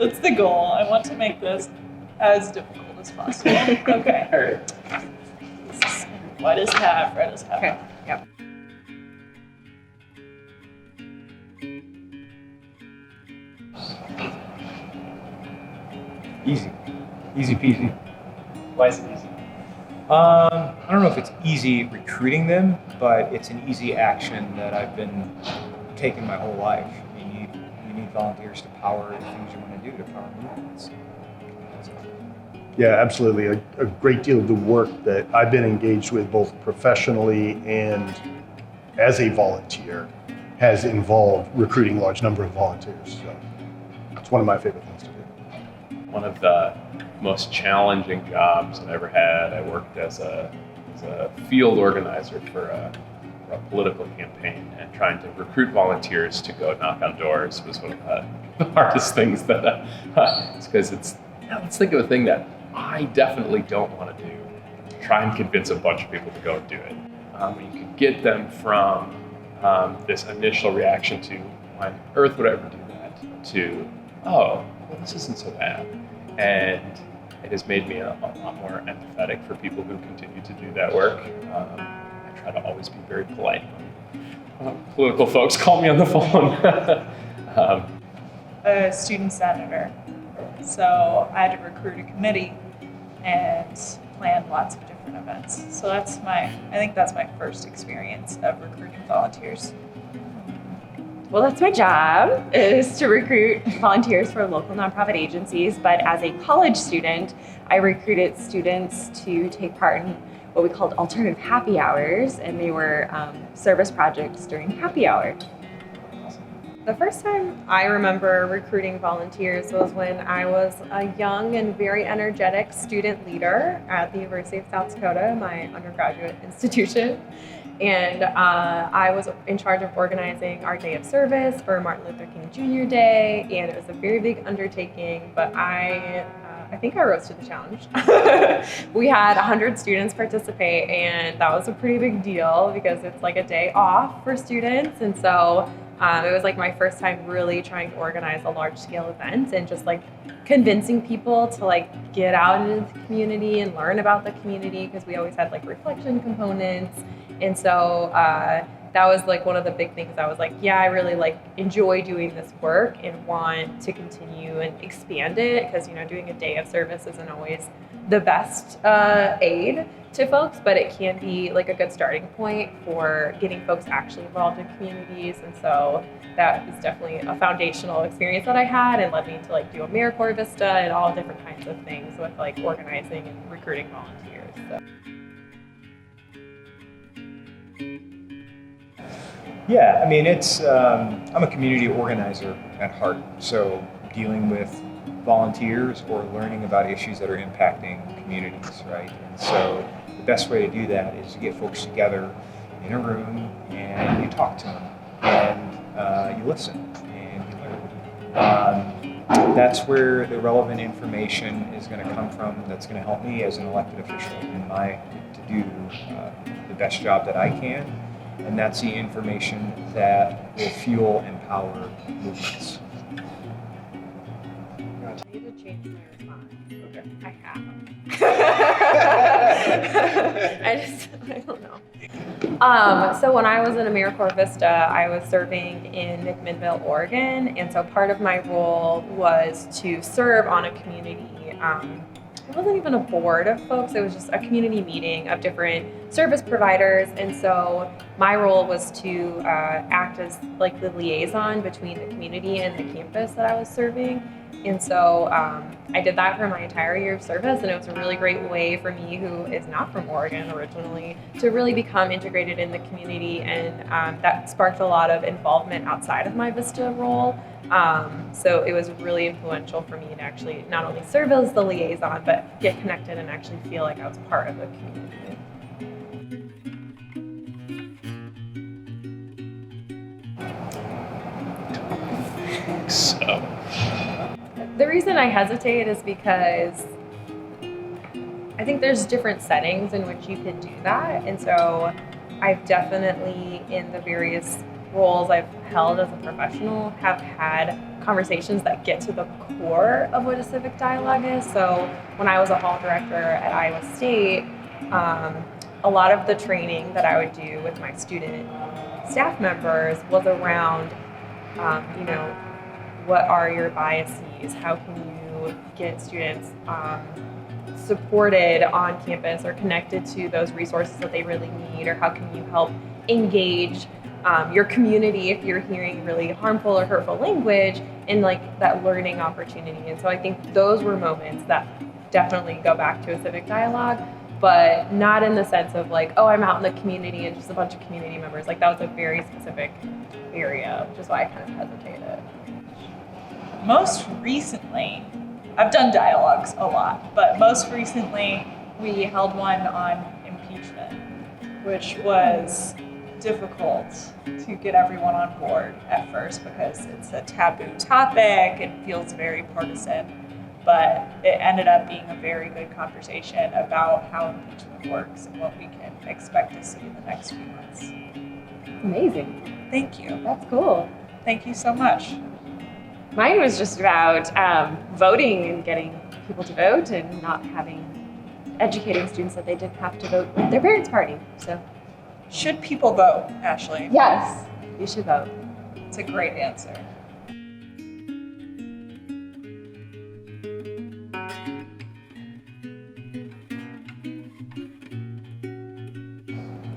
That's the goal. I want to make this as difficult as possible. Okay. All right. White as half, red as half. Okay. Yep. Easy peasy. Why is it easy? I don't know if it's easy recruiting them, but it's an easy action that I've been taking my whole life. You need volunteers to power the things you want to do, to power movements. Yeah, absolutely. A great deal of the work that I've been engaged with, both professionally and as a volunteer, has involved recruiting a large number of volunteers. So it's one of my favorite things to do. One of the most challenging jobs I've ever had. I worked as a field organizer for a political campaign, and trying to recruit volunteers to go knock on doors was one of the hardest things that it's because let's think of a thing that I definitely don't want to do. Try and convince a bunch of people to go and do it. You could get them from this initial reaction to, why on earth would I ever do that, to, oh, well, this isn't so bad. And it has made me a lot more empathetic for people who continue to do that work. I try to always be very polite when political folks call me on the phone. A student senator. So I had to recruit a committee and plan lots of different events. So I think that's my first experience of recruiting volunteers. Well, that's my job, is to recruit volunteers for local nonprofit agencies. But as a college student, I recruited students to take part in what we called alternative happy hours, and they were service projects during happy hour. The first time I remember recruiting volunteers was when I was a young and very energetic student leader at the University of South Dakota, my undergraduate institution. And I was in charge of organizing our day of service for Martin Luther King Jr. Day, and it was a very big undertaking, but I think I rose to the challenge. We had 100 students participate, and that was a pretty big deal because it's like a day off for students, and so it was like my first time really trying to organize a large-scale event and just like convincing people to like get out into the community and learn about the community, because we always had like reflection components. And so that was like one of the big things. I was like, yeah, I really like enjoy doing this work and want to continue and expand it, because doing a day of service isn't always the best aid to folks, but it can be like a good starting point for getting folks actually involved in communities. And so that is definitely a foundational experience that I had, and led me to like do AmeriCorps Vista and all different kinds of things with like organizing and recruiting volunteers. So. Yeah, I mean, I'm a community organizer at heart, so dealing with volunteers or learning about issues that are impacting communities, right? And so the best way to do that is to get folks together in a room and you talk to them and you listen and you learn. That's where the relevant information is going to come from. That's going to help me as an elected official to do the best job that I can. And that's the information that will fuel and power movements. I need to change my response. Okay. I don't know. So when I was in AmeriCorps Vista, I was serving in McMinnville, Oregon. And so part of my role was to serve on a community. It wasn't even a board of folks, it was just a community meeting of different service providers. And so my role was to act as like the liaison between the community and the campus that I was serving. And so I did that for my entire year of service, and it was a really great way for me, who is not from Oregon originally, to really become integrated in the community. And that sparked a lot of involvement outside of my Vista role. So it was really influential for me to actually not only serve as the liaison, but get connected and actually feel like I was part of the community. So. The reason I hesitate is because I think there's different settings in which you can do that. And so I've definitely, in the various roles I've held as a professional have had conversations that get to the core of what a civic dialogue is. So when I was a hall director at Iowa State, a lot of the training that I would do with my student staff members was around, what are your biases? How can you get students supported on campus or connected to those resources that they really need? Or how can you help engage your community if you're hearing really harmful or hurtful language in like that learning opportunity? And so I think those were moments that definitely go back to a civic dialogue, but not in the sense of like, oh, I'm out in the community and just a bunch of community members. Like that was a very specific area, which is why I kind of hesitated. Most recently, I've done dialogues a lot, but most recently we held one on impeachment, which was difficult to get everyone on board at first because it's a taboo topic and feels very partisan. But it ended up being a very good conversation about how impeachment works and what we can expect to see in the next few months. Amazing. Thank you. That's cool. Thank you so much. Mine was just about voting and getting people to vote and not educating students that they didn't have to vote with their parents' party. So, Should people vote, Ashley? yes, you should vote. It's a great answer.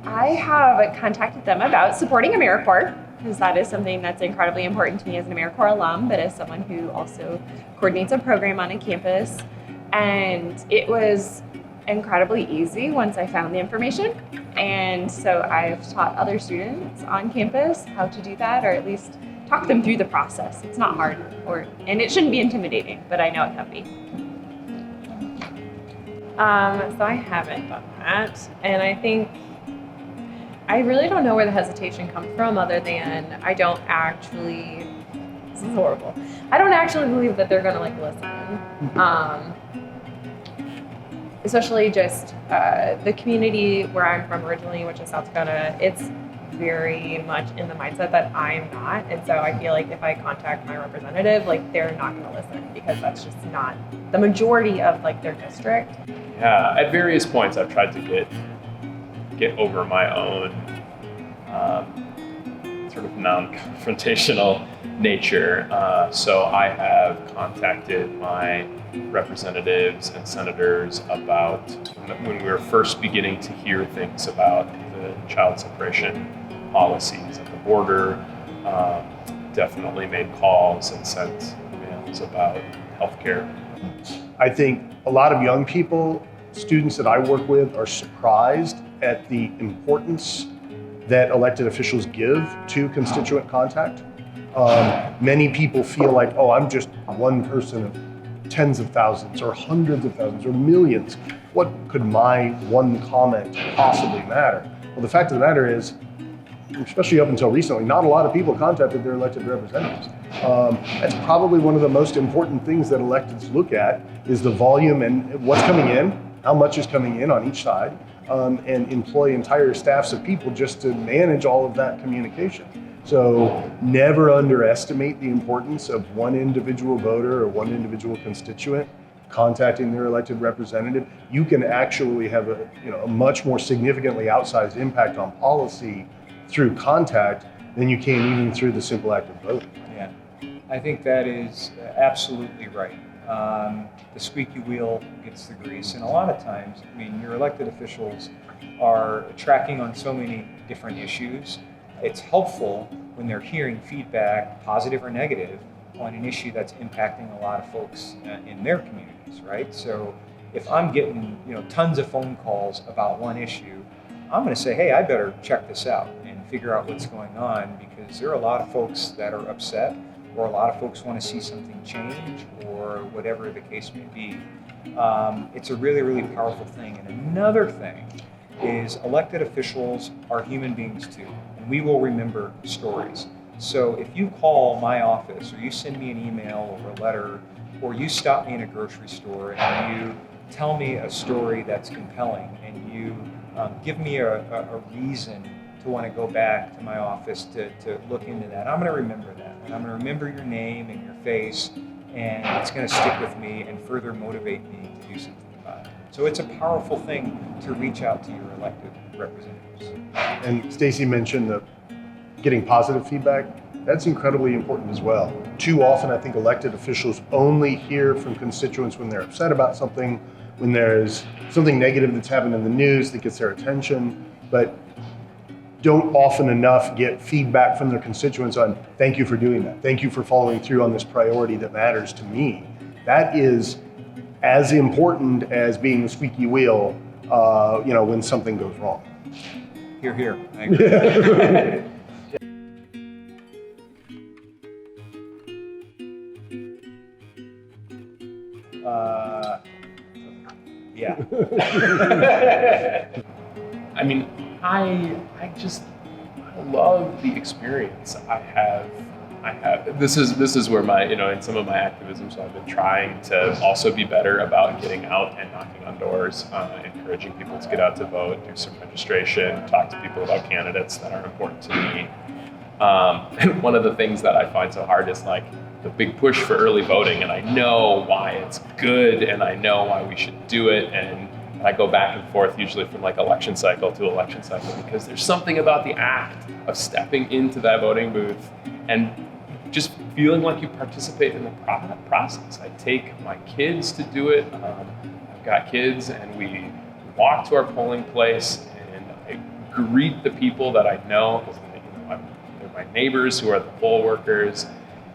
I have contacted them about supporting AmeriCorps, because that is something that's incredibly important to me as an AmeriCorps alum, but as someone who also coordinates a program on a campus. And it was incredibly easy once I found the information. And so I've taught other students on campus how to do that, or at least talk them through the process. It's not hard, and it shouldn't be intimidating, but I know it can be. So I haven't done that, and I think I really don't know where the hesitation comes from, other than this is horrible. I don't actually believe that they're gonna listen. Especially just the community where I'm from originally, which is South Dakota, it's very much in the mindset that I'm not. And so I feel like if I contact my representative, they're not gonna listen, because that's just not the majority of their district. Yeah, at various points I've tried to get over my own sort of non-confrontational nature. So I have contacted my representatives and senators about when we were first beginning to hear things about the child separation policies at the border. Definitely made calls and sent emails about healthcare. I think a lot of young people, students that I work with, are surprised at the importance that elected officials give to constituent contact. Many people feel like, oh, I'm just one person of tens of thousands or hundreds of thousands or millions. What could my one comment possibly matter? Well, the fact of the matter is, especially up until recently, not a lot of people contacted their elected representatives. That's probably one of the most important things that electeds look at, is the volume and what's coming in, how much is coming in on each side, and employ entire staffs of people just to manage all of that communication. So never underestimate the importance of one individual voter or one individual constituent contacting their elected representative. You can actually have a much more significantly outsized impact on policy through contact than you can even through the simple act of voting. Yeah, I think that is absolutely right. The squeaky wheel gets the grease, and a lot of times, your elected officials are tracking on so many different issues. It's helpful when they're hearing feedback, positive or negative, on an issue that's impacting a lot of folks in their communities, right? So if I'm getting tons of phone calls about one issue, I'm going to say, hey, I better check this out and figure out what's going on, because there are a lot of folks that are upset, or a lot of folks want to see something change, or whatever the case may be. It's a really, really powerful thing. And another thing is, elected officials are human beings too, and we will remember stories. So if you call my office, or you send me an email or a letter, or you stop me in a grocery store and you tell me a story that's compelling, and you give me a reason to to want to go back to my office to look into that. I'm going to remember that, and I'm going to remember your name and your face, and it's going to stick with me and further motivate me to do something about it. So it's a powerful thing to reach out to your elected representatives. And Stacy mentioned the getting positive feedback. That's incredibly important as well. Too often, I think elected officials only hear from constituents when they're upset about something, when there's something negative that's happened in the news that gets their attention, but don't often enough get feedback from their constituents on, thank you for doing that. Thank you for following through on this priority that matters to me. That is as important as being the squeaky wheel, when something goes wrong. Hear, hear. I agree. Yeah. I mean, I love the experience I have. This is where my, in some of my activism, so I've been trying to also be better about getting out and knocking on doors, encouraging people to get out to vote, do some registration, talk to people about candidates that are important to me. And one of the things that I find so hard is like the big push for early voting, and I know why it's good, and I know why we should do it, and I go back and forth usually from like election cycle to election cycle, because there's something about the act of stepping into that voting booth and just feeling like you participate in the process. I take my kids to do it. I've got kids, and we walk to our polling place, and I greet the people that I know, because they're my neighbors who are the poll workers,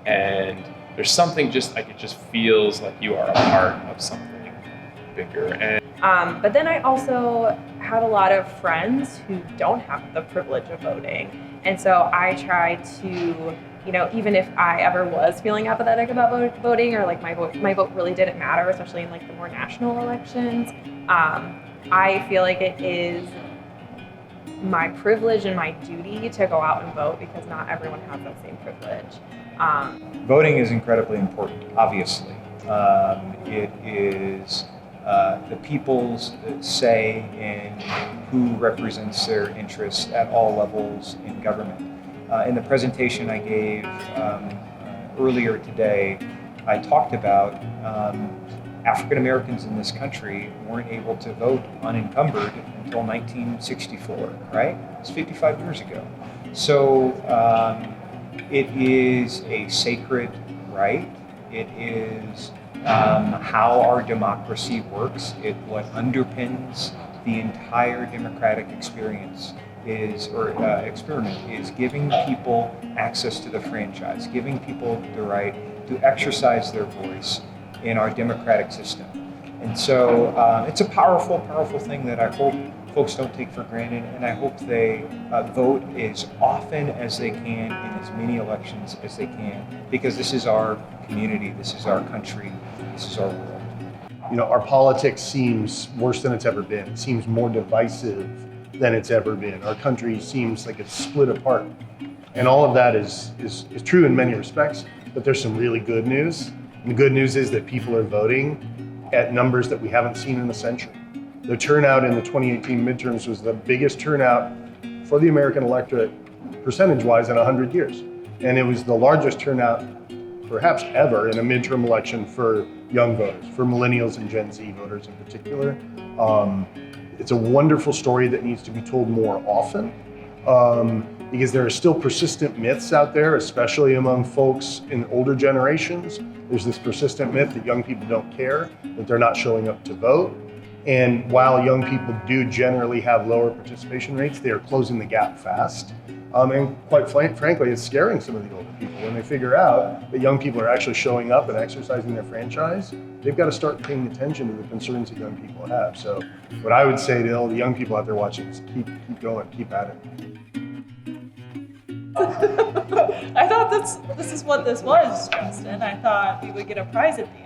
and there's something just like, it just feels like you are a part of something bigger. And but then I also had a lot of friends who don't have the privilege of voting. And so I try to, even if I ever was feeling apathetic about voting, or like my vote really didn't matter, especially in like the more national elections, I feel like it is my privilege and my duty to go out and vote, because not everyone has that same privilege. Voting is incredibly important, obviously. It is the people's say in who represents their interests at all levels in government. In the presentation I gave earlier today, I talked about African Americans in this country weren't able to vote unencumbered until 1964, right? It's 55 years ago. So it is a sacred right. It is how our democracy works. What underpins the entire democratic experience experiment is giving people access to the franchise, giving people the right to exercise their voice in our democratic system. And so it's a powerful, powerful thing that I hope folks don't take for granted, and I hope they vote as often as they can in as many elections as they can, because this is our community, this is our country, this is our world. Our politics seems worse than it's ever been. It seems more divisive than it's ever been. Our country seems like it's split apart. And all of that is true in many respects, but there's some really good news. And the good news is that people are voting at numbers that we haven't seen in a century. The turnout in the 2018 midterms was the biggest turnout for the American electorate, percentage-wise, in 100 years. And it was the largest turnout, perhaps ever, in a midterm election for young voters, for millennials and Gen Z voters in particular. It's a wonderful story that needs to be told more often, because there are still persistent myths out there, especially among folks in older generations. There's this persistent myth that young people don't care, that they're not showing up to vote. And while young people do generally have lower participation rates, they are closing the gap fast. And quite frankly, it's scaring some of the older people when they figure out that young people are actually showing up and exercising their franchise. They've got to start paying attention to the concerns that young people have. So what I would say to all the young people out there watching is keep going, keep at it. I thought this is what this was, Justin. I thought we would get a prize at the